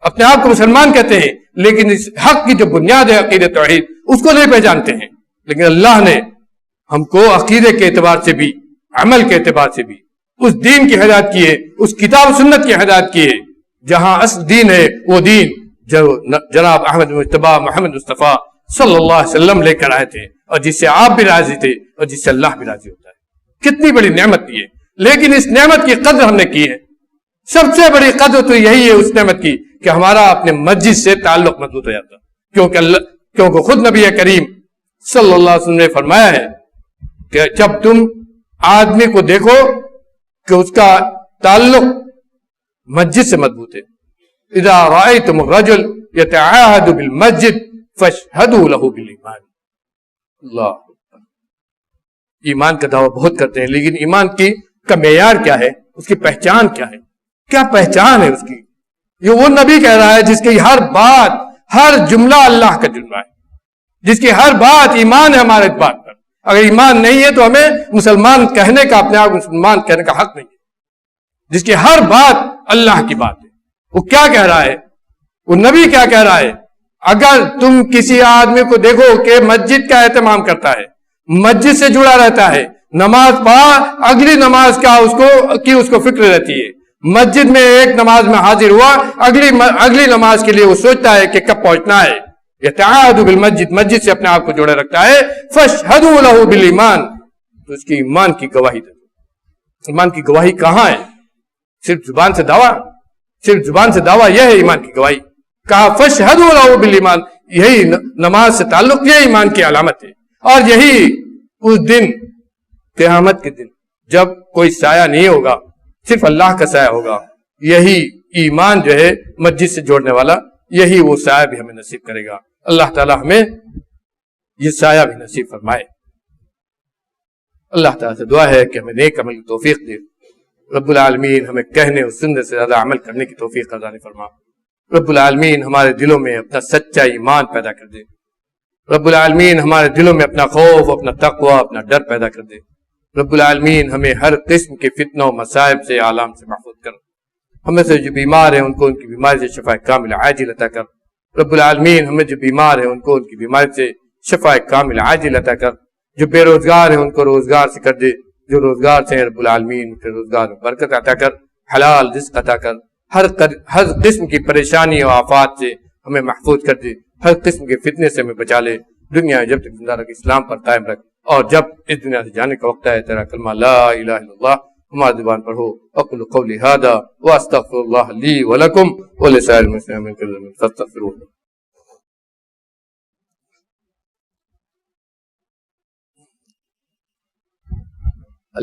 [SPEAKER 1] اپنے آپ کو مسلمان کہتے ہیں لیکن اس حق کی جو بنیاد ہے عقیدہ توحید، اس کو نہیں پہچانتے ہیں. لیکن اللہ نے ہم کو عقیدے کے اعتبار سے بھی، عمل کے اعتبار سے بھی اس دین کی ہدایت کی ہے، اس کتاب و سنت کی ہدایت کی ہے جہاں اصل دین ہے، وہ دین جو جناب احمد مجتبی محمد مصطفیٰ صلی اللہ علیہ وسلم لے کر آئے تھے، اور جس سے آپ بھی راضی تھے اور جس سے اللہ بھی راضی ہوتا ہے. کتنی بڑی نعمت دی ہے، لیکن اس نعمت کی قدر ہم نے کی ہے. سب سے بڑی قدر تو یہی ہے اس نعمت کی کہ ہمارا اپنے مسجد سے تعلق مضبوط ہو جاتا. کیونکہ خود نبی کریم صلی اللہ علیہ وسلم نے فرمایا ہے کہ جب تم آدمی کو دیکھو کہ اس کا تعلق مسجد سے مضبوط ہے، اذا رأيتم الرجل يتعاهد بالمسجد فاشهدوا له بالایمان. اللہ ایمان کا دعویٰ بہت کرتے ہیں، لیکن ایمان کا معیار کیا ہے، اس کی پہچان کیا ہے، کیا پہچان ہے اس کی؟ یہ وہ نبی کہہ رہا ہے جس کی ہر بات، ہر جملہ اللہ کا جملہ ہے، جس کی ہر بات ایمان ہے ہمارے بات پر. اگر ایمان نہیں ہے تو ہمیں مسلمان کہنے کا، اپنے آپ مسلمان کہنے کا حق نہیں ہے. جس کی ہر بات اللہ کی بات ہے، وہ کیا کہہ رہا ہے، وہ نبی کیا کہہ رہا ہے. اگر تم کسی آدمی کو دیکھو کہ مسجد کا اہتمام کرتا ہے، مسجد سے جڑا رہتا ہے، نماز پڑھا، اگلی نماز کا اس کو فکر رہتی ہے، مسجد میں ایک نماز میں حاضر ہوا، اگلی نماز کے لیے وہ سوچتا ہے کہ کب پہنچنا ہے، یتعاہد بالمسجد، مسجد سے اپنے آپ کو جوڑے رکھتا ہے. فاشہدوا لہ بالایمان، تو اس کی ایمان کی گواہی دے. ایمان کی گواہی کہاں ہے؟ صرف زبان سے دعویٰ، صرف زبان سے دعویٰ یہ ہے ایمان کی گواہی. کہا فاشہدوا لہ بالایمان، یہی نماز سے تعلق، یہ ایمان کی علامت ہے. اور یہی اس دن، قیامت کے دن، جب کوئی سایہ نہیں ہوگا، صرف اللہ کا سایہ ہوگا، یہی ایمان جو ہے مسجد سے جوڑنے والا، یہی وہ سایہ بھی ہمیں نصیب کرے گا. اللہ تعالی ہمیں یہ سایہ بھی نصیب فرمائے. اللہ تعالیٰ سے دعا ہے کہ ہمیں نیک عمل کی توفیق دے. رب العالمین ہمیں کہنے اور سننے سے زیادہ عمل کرنے کی توفیق عطا فرما. رب العالمین ہمارے دلوں میں اپنا سچا ایمان پیدا کر دے. رب العالمین ہمارے دلوں میں اپنا خوف، اپنا تقوی، اپنا ڈر پیدا کر دے. رب العالمین ہمیں ہر قسم کے فتنوں و مصائب سے، آلام سے محفوظ کر. ہمیں سے جو بیمار ہیں ان کو ان کی بیماری سے شفا کامل عاجل عطا کر. رب العالمین ہمیں جو بیمار ہیں ان کو ان کی بیماری سے شفا کامل عاجل عطا کر. جو بے روزگار ہیں ان کو روزگار سے کر دے. جو روزگار سے رب العالمین کے روزگار میں برکت عطا کر، حلال رزق عطا کر. ہر قسم کی پریشانی اور آفات سے ہمیں محفوظ کر دے. ہر قسم کے فتنے سے ہمیں بچا لے. دنیا جب تک زندہ رکھ، اسلام پر قائم رکھ، اور جب اس دنیا سے جانے کا وقت ہے تیرا کلمہ لا الہ الا اللہ ہماری زبان پر ہو. اقول قولی ھذا واستغفر اللہ لی ولکم ولسائر المسلمین من کل ذنب فاستغفروہ.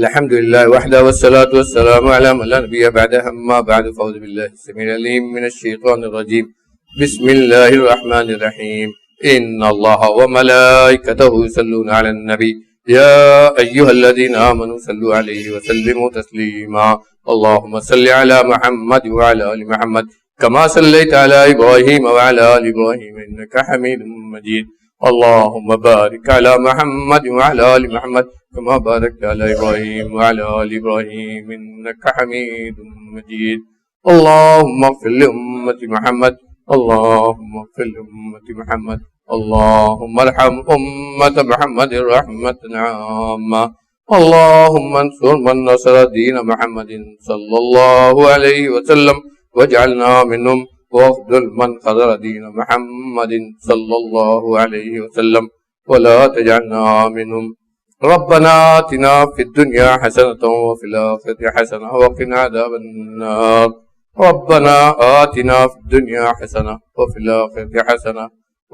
[SPEAKER 1] الحمد لله وحده والصلاة والسلام على من لا نبي بعده. أما بعد فأعوذ بالله السميع العليم من الشيطان الرجيم. بسم الله الرحمن الرحيم. إن الله وملائكته يصلون على النبي يا أيها الذين آمنوا صلوا عليه وسلموا تسليما. اللهم صل على محمد وعلى آل محمد كما صليت على إبراهيم وعلى آل إبراهيم إنك حميد مجيد. اللهم بارك على محمد وعلى آل محمد كما باركت على إبراهيم وعلى آل إبراهيم إنك حميد مجيد. اللهم اغفر لأمة محمد. اللهم اغفر لأمة محمد. اللهم ارحم أمة محمد رحمة عامة. اللهم انصر من نصر دين محمد صلى الله عليه وسلم واجعلنا منهم، واخذل من خذل دين محمد صلى الله عليه وسلم ولا تجعلنا منهم. ربنا آتنا في الدنيا حسنة وفي الآخرة حسنة وقنا عذاب النار. ربنا آتنا في الدنيا حسنة وفي الآخرة حسنة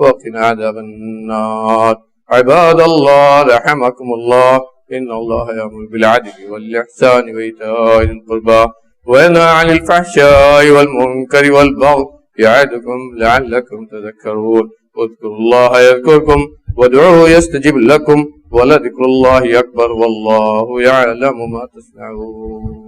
[SPEAKER 1] وقنا عذاب النار. عباد الله رحمكم الله، إن الله يأمر بالعدل والإحسان وإيتاء ذي القربى وينهى عن الفحشاء والمنكر والبغي يعظكم لعلكم تذكرون. اذكروا الله يذكركم وادعوه يستجب لكم ولذكر الله أكبر والله يعلم ما تصنعون.